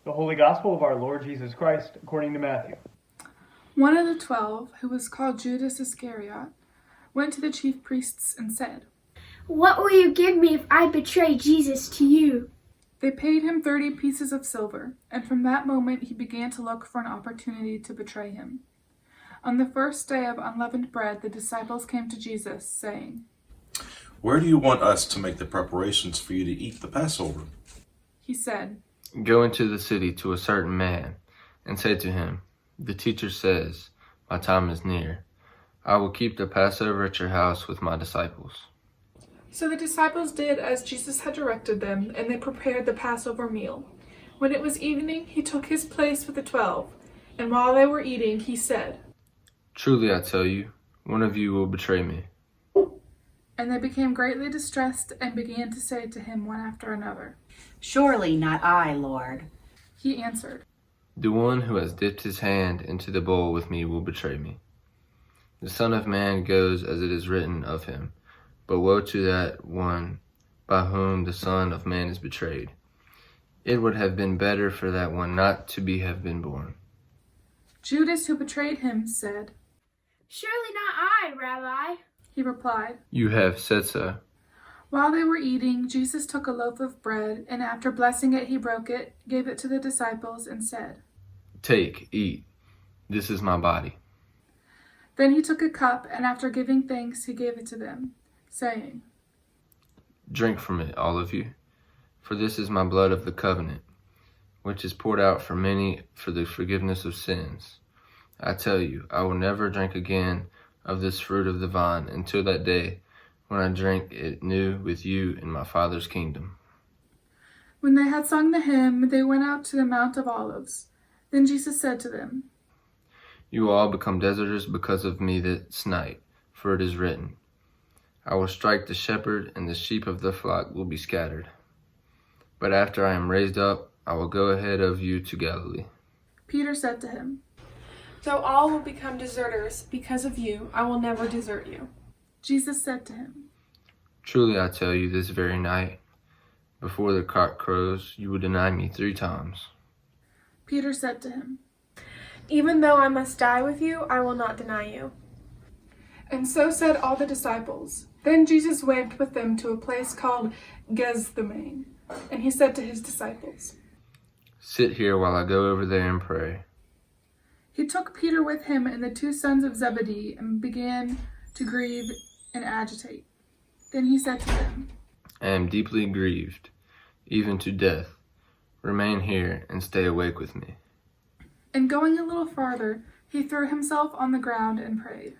The Holy Gospel of our Lord Jesus Christ according to Matthew. One of the 12, who was called Judas Iscariot, went to the chief priests and said, "What will you give me if I betray Jesus to you?" They paid him 30 pieces of silver, and from that moment he began to look for an opportunity to betray him. On the first day of unleavened bread, the disciples came to Jesus, saying, "Where do you want us to make the preparations for you to eat the Passover?" He said, Go into the city to a certain man, and say to him, The teacher says, My time is near. I will keep the Passover at your house with my disciples. So the disciples did as Jesus had directed them, and they prepared the Passover meal. When it was evening, he took his place with the 12, and while they were eating, he said, Truly I tell you, one of you will betray me. And they became greatly distressed and began to say to him one after another, Surely not I, Lord. He answered, The one who has dipped his hand into the bowl with me will betray me. The Son of Man goes as it is written of him, but woe to that one by whom the Son of Man is betrayed. It would have been better for that one not to have been born. Judas, who betrayed him, said, "Surely not I, Rabbi." He replied. You have said so. While they were eating, Jesus took a loaf of bread, and after blessing it, he broke it, gave it to the disciples, and said, Take, eat. This is my body. Then he took a cup, and after giving thanks, he gave it to them, saying, Drink from it, all of you, for this is my blood of the covenant, which is poured out for many for the forgiveness of sins. I tell you, I will never drink again of this fruit of the vine until that day when I drink it new with you in my Father's kingdom. When they had sung the hymn, they went out to the Mount of Olives. Then Jesus said to them, You will all become deserters because of me this night, for it is written, I will strike the shepherd, and the sheep of the flock will be scattered. But after I am raised up, I will go ahead of you to Galilee. Peter said to him, Though all will become deserters because of you, I will never desert you. Jesus said to him, Truly I tell you, this very night, before the cock crows, you will deny me 3 times. Peter said to him, Even though I must die with you, I will not deny you. And so said all the disciples. Then Jesus went with them to a place called Gethsemane, and he said to his disciples, Sit here while I go over there and pray. He took Peter with him and the 2 sons of Zebedee and began to grieve and agitate. Then he said to them, I am deeply grieved, even to death. Remain here and stay awake with me. And going a little farther, he threw himself on the ground and prayed,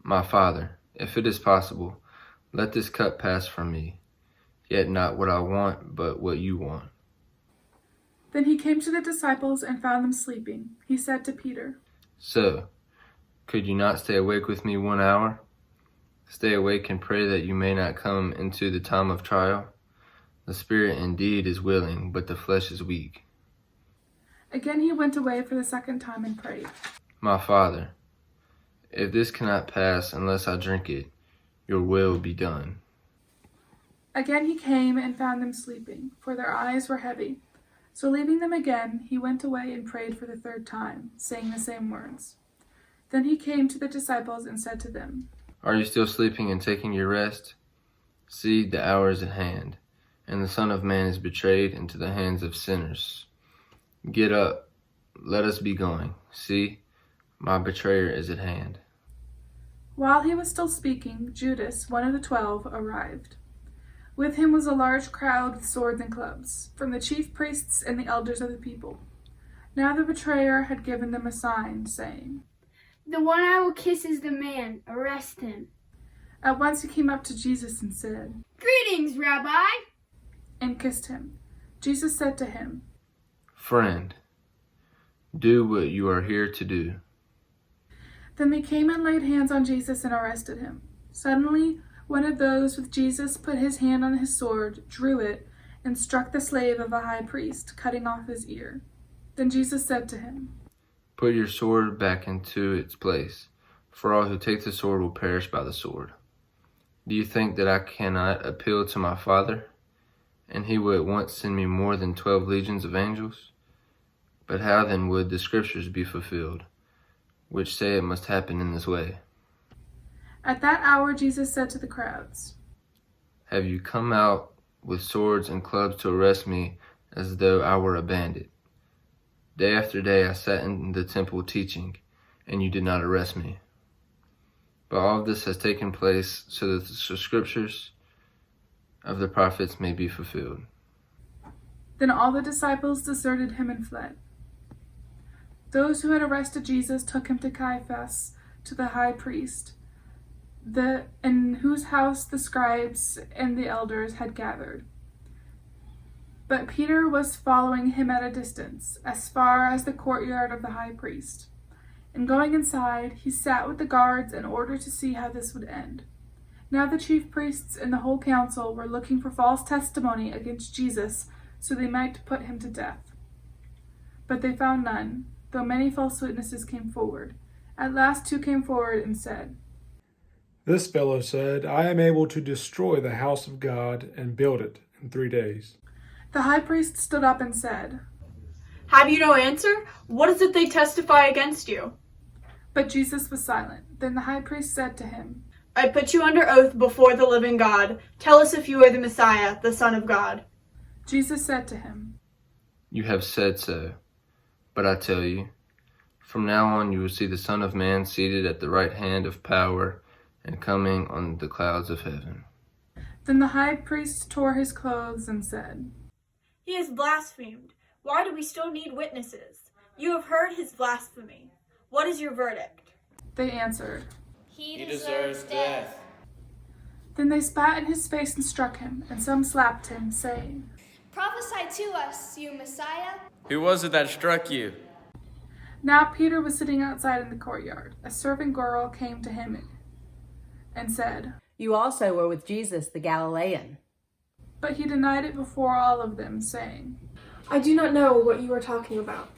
My Father, if it is possible, let this cup pass from me, yet not what I want, but what you want. Then he came to the disciples and found them sleeping. He said to Peter, So, could you not stay awake with me 1 hour? Stay awake and pray that you may not come into the time of trial. The spirit indeed is willing, but the flesh is weak. Again he went away for the 2nd time and prayed, My Father, if this cannot pass unless I drink it, your will be done. Again he came and found them sleeping, for their eyes were heavy. So leaving them again, he went away and prayed for the 3rd time, saying the same words. Then he came to the disciples and said to them, Are you still sleeping and taking your rest? See, the hour is at hand, and the Son of Man is betrayed into the hands of sinners. Get up, let us be going. See, my betrayer is at hand. While he was still speaking, Judas, one of the 12, arrived. With him was a large crowd with swords and clubs, from the chief priests and the elders of the people. Now the betrayer had given them a sign, saying, "The one I will kiss is the man. Arrest him." At once he came up to Jesus and said, "Greetings, Rabbi." and kissed him. Jesus said to him, Friend, do what you are here to do. Then they came and laid hands on Jesus and arrested him. Suddenly, one of those with Jesus put his hand on his sword, drew it, and struck the slave of the high priest, cutting off his ear. Then Jesus said to him, Put your sword back into its place, for all who take the sword will perish by the sword. Do you think that I cannot appeal to my Father, and he will at once send me more than 12 legions of angels? But how then would the Scriptures be fulfilled, which say it must happen in this way? At that hour Jesus said to the crowds, Have you come out with swords and clubs to arrest me as though I were a bandit? Day after day I sat in the temple teaching, and you did not arrest me. But all of this has taken place so that the Scriptures of the prophets may be fulfilled. Then all the disciples deserted him and fled. Those who had arrested Jesus took him to Caiaphas, to the high priest, in whose house the scribes and the elders had gathered. But Peter was following him at a distance, as far as the courtyard of the high priest. And going inside, he sat with the guards in order to see how this would end. Now the chief priests and the whole council were looking for false testimony against Jesus, so they might put him to death. But they found none, though many false witnesses came forward. At last 2 came forward and said, This fellow said, I am able to destroy the house of God and build it in 3 days. The high priest stood up and said, Have you no answer? What is it they testify against you? But Jesus was silent. Then the high priest said to him, I put you under oath before the living God. Tell us if you are the Messiah, the Son of God. Jesus said to him, You have said so. But I tell you, from now on you will see the Son of Man seated at the right hand of power and coming on the clouds of heaven. Then the high priest tore his clothes and said, He has blasphemed. Why do we still need witnesses? You have heard his blasphemy. What is your verdict? They answered, He deserves death. Then they spat in his face and struck him, and some slapped him, saying, Prophesy to us, you Messiah. Who was it that struck you? Now Peter was sitting outside in the courtyard. A servant girl came to him and said, You also were with Jesus the Galilean. But he denied it before all of them, saying, I do not know what you are talking about.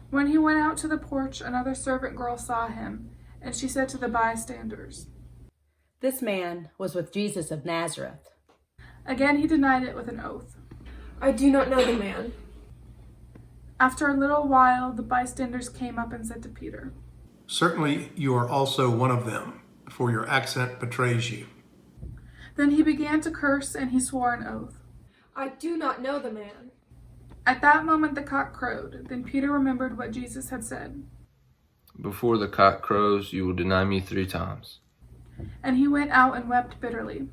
When he went out to the porch, another servant girl saw him, and she said to the bystanders, This man was with Jesus of Nazareth. Again he denied it with an oath. I do not know the man. After a little while, the bystanders came up and said to Peter, Certainly you are also one of them, for your accent betrays you. Then he began to curse, and he swore an oath. I do not know the man. At that moment the cock crowed. Then Peter remembered what Jesus had said. Before the cock crows, you will deny me 3 times. And he went out and wept bitterly.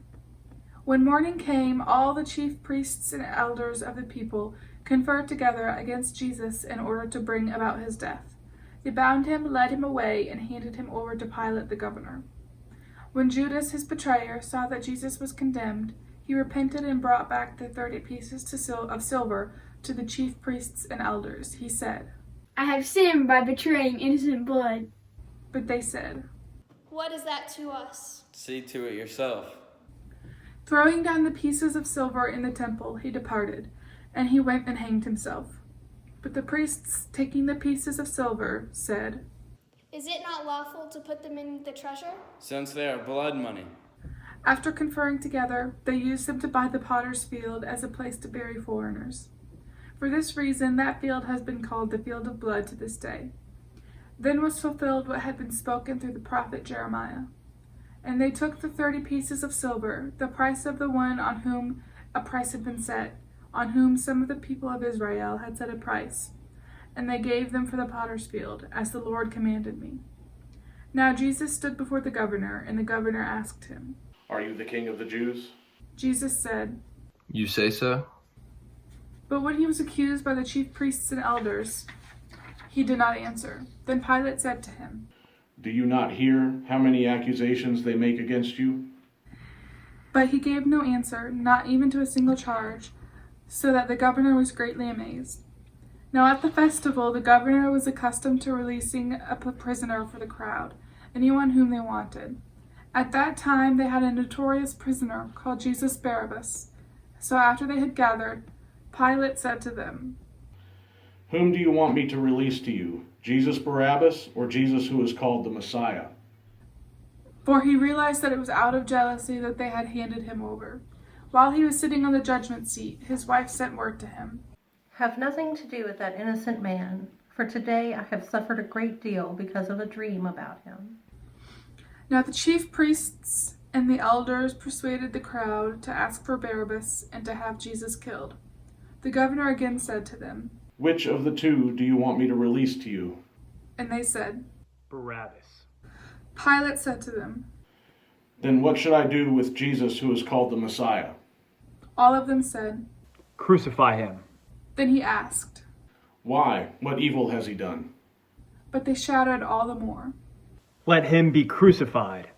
When morning came, all the chief priests and elders of the people conferred together against Jesus in order to bring about his death. They bound him, led him away, and handed him over to Pilate the governor. When Judas, his betrayer, saw that Jesus was condemned, he repented and brought back the 30 pieces of silver to the chief priests and elders. He said, I have sinned by betraying innocent blood. But they said, What is that to us? See to it yourself. Throwing down the pieces of silver in the temple, he departed, and he went and hanged himself. But the priests, taking the pieces of silver, said, Is it not lawful to put them in the treasure? Since they are blood money. After conferring together, they used them to buy the potter's field as a place to bury foreigners. For this reason, that field has been called the Field of Blood to this day. Then was fulfilled what had been spoken through the prophet Jeremiah. And they took the 30 pieces of silver, the price of the one on whom a price had been set, on whom some of the people of Israel had set a price, and they gave them for the potter's field, as the Lord commanded me. Now Jesus stood before the governor, and the governor asked him, Are you the king of the Jews? Jesus said, You say so? But when he was accused by the chief priests and elders, he did not answer. Then Pilate said to him, Do you not hear how many accusations they make against you? But he gave no answer, not even to a single charge, so that the governor was greatly amazed. Now at the festival, the governor was accustomed to releasing a prisoner for the crowd, anyone whom they wanted. At that time they had a notorious prisoner called Jesus Barabbas. So after they had gathered, Pilate said to them, Whom do you want me to release to you, Jesus Barabbas or Jesus who is called the Messiah? For he realized that it was out of jealousy that they had handed him over. While he was sitting on the judgment seat, his wife sent word to him, Have nothing to do with that innocent man, for today I have suffered a great deal because of a dream about him." Now the chief priests and the elders persuaded the crowd to ask for Barabbas and to have Jesus killed. The governor again said to them, "Which of the two do you want me to release to you?" and they said, Barabbas. Pilate said to them, "Then what should I do with Jesus who is called the Messiah?" all of them said. Crucify him. Then he asked, "Why? What evil has he done?" but they shouted all the more. Let him be crucified.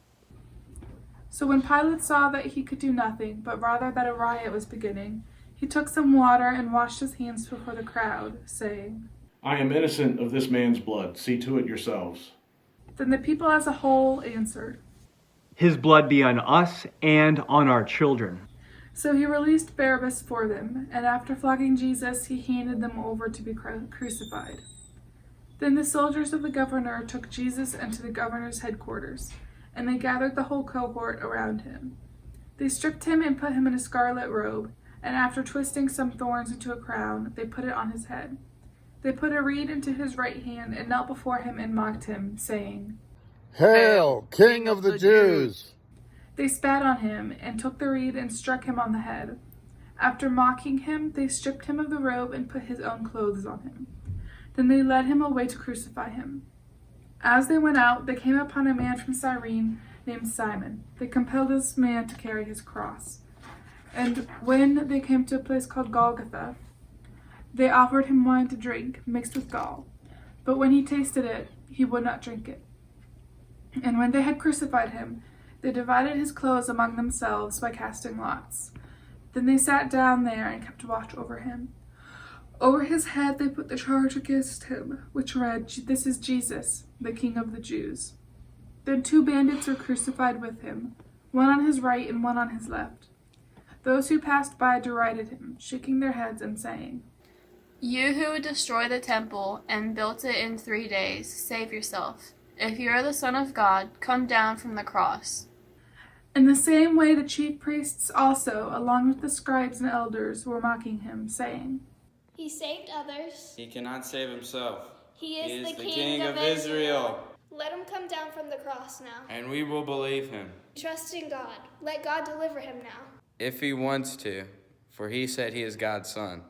So when Pilate saw that he could do nothing, but rather that a riot was beginning, he took some water and washed his hands before the crowd, saying, "I am innocent of this man's blood. See to it yourselves." Then the people as a whole answered. His blood be on us and on our children. So he released Barabbas for them, and after flogging Jesus, he handed them over to be crucified. Then the soldiers of the governor took Jesus into the governor's headquarters, and they gathered the whole cohort around him. They stripped him and put him in a scarlet robe, and after twisting some thorns into a crown, they put it on his head. They put a reed into his right hand and knelt before him and mocked him, saying, "Hail, King of the Jews!" They spat on him and took the reed and struck him on the head. After mocking him, they stripped him of the robe and put his own clothes on him. Then they led him away to crucify him. As they went out, they came upon a man from Cyrene named Simon. They compelled this man to carry his cross. And when they came to a place called Golgotha, they offered him wine to drink, mixed with gall. But when he tasted it, he would not drink it. And when they had crucified him, they divided his clothes among themselves by casting lots. Then they sat down there and kept watch over him. Over his head they put the charge against him, which read, "This is Jesus, the King of the Jews." Then 2 bandits were crucified with him, one on his right and one on his left. Those who passed by derided him, shaking their heads and saying, "You who would destroy the temple and built it in 3 days, save yourself. If you are the Son of God, come down from the cross." In the same way the chief priests also, along with the scribes and elders, were mocking him, saying, He saved others. He cannot save himself. He is the the King of Israel. Let him come down from the cross now. And we will believe him. Trust in God. Let God deliver him now. If he wants to, for he said he is God's son.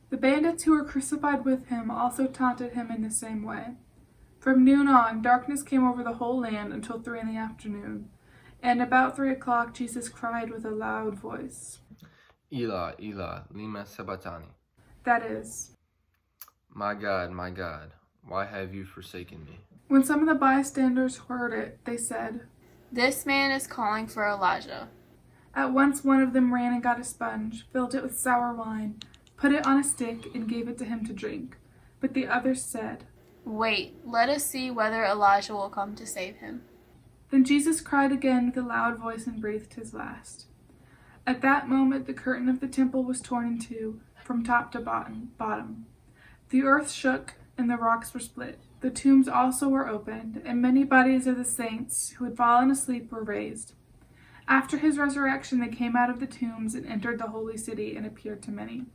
The bandits who were crucified with him also taunted him in the same way. From noon on, darkness came over the whole land until 3 in the afternoon. And about 3 o'clock, Jesus cried with a loud voice, Eli, Eli, lima sabachthani. That is, My God, why have you forsaken me? when some of the bystanders heard it, they said, This man is calling for Elijah. At once one of them ran and got a sponge, filled it with sour wine, put it on a stick, and gave it to him to drink. But the others said, Wait, let us see whether Elijah will come to save him. Then Jesus cried again with a loud voice and breathed his last. At that moment the curtain of the temple was torn in two, from top to bottom. The earth shook, and the rocks were split. The tombs also were opened, and many bodies of the saints who had fallen asleep were raised. After his resurrection they came out of the tombs and entered the holy city and appeared to many.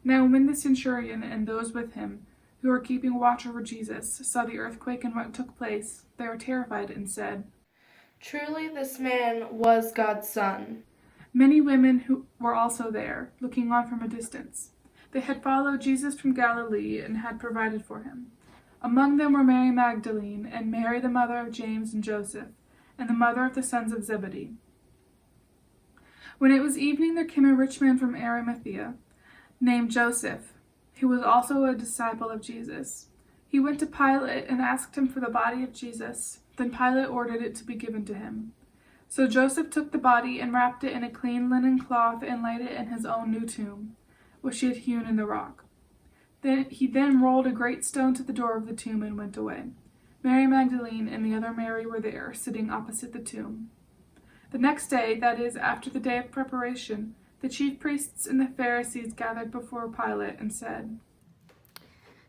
Now when the centurion and those with him, who were keeping watch over Jesus, saw the earthquake and what took place, they were terrified and said, Truly this man was God's son. Many women who were also there, looking on from a distance. They had followed Jesus from Galilee and had provided for him. Among them were Mary Magdalene, and Mary the mother of James and Joseph, and the mother of the sons of Zebedee. When it was evening, there came a rich man from Arimathea, named Joseph, who was also a disciple of Jesus. He went to Pilate and asked him for the body of Jesus. Then Pilate ordered it to be given to him. So Joseph took the body and wrapped it in a clean linen cloth and laid it in his own new tomb, which he had hewn in the rock. He rolled a great stone to the door of the tomb and went away. Mary Magdalene and the other Mary were there, sitting opposite the tomb. The next day, that is, after the day of preparation, the chief priests and the Pharisees gathered before Pilate and said,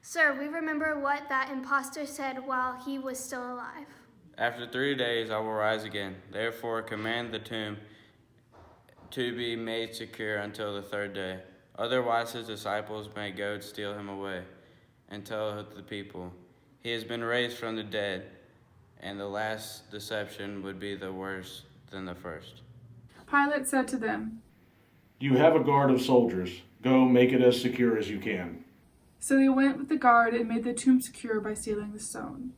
Sir, we remember what that impostor said while he was still alive. After 3 days I will rise again. Therefore command the tomb to be made secure until the 3rd day. Otherwise his disciples may go steal him away and tell the people, 'He has been raised from the dead,' and the last deception would be the worse than the first." Pilate said to them, "You have a guard of soldiers. Go, make it as secure as you can." So they went with the guard and made the tomb secure by sealing the stone.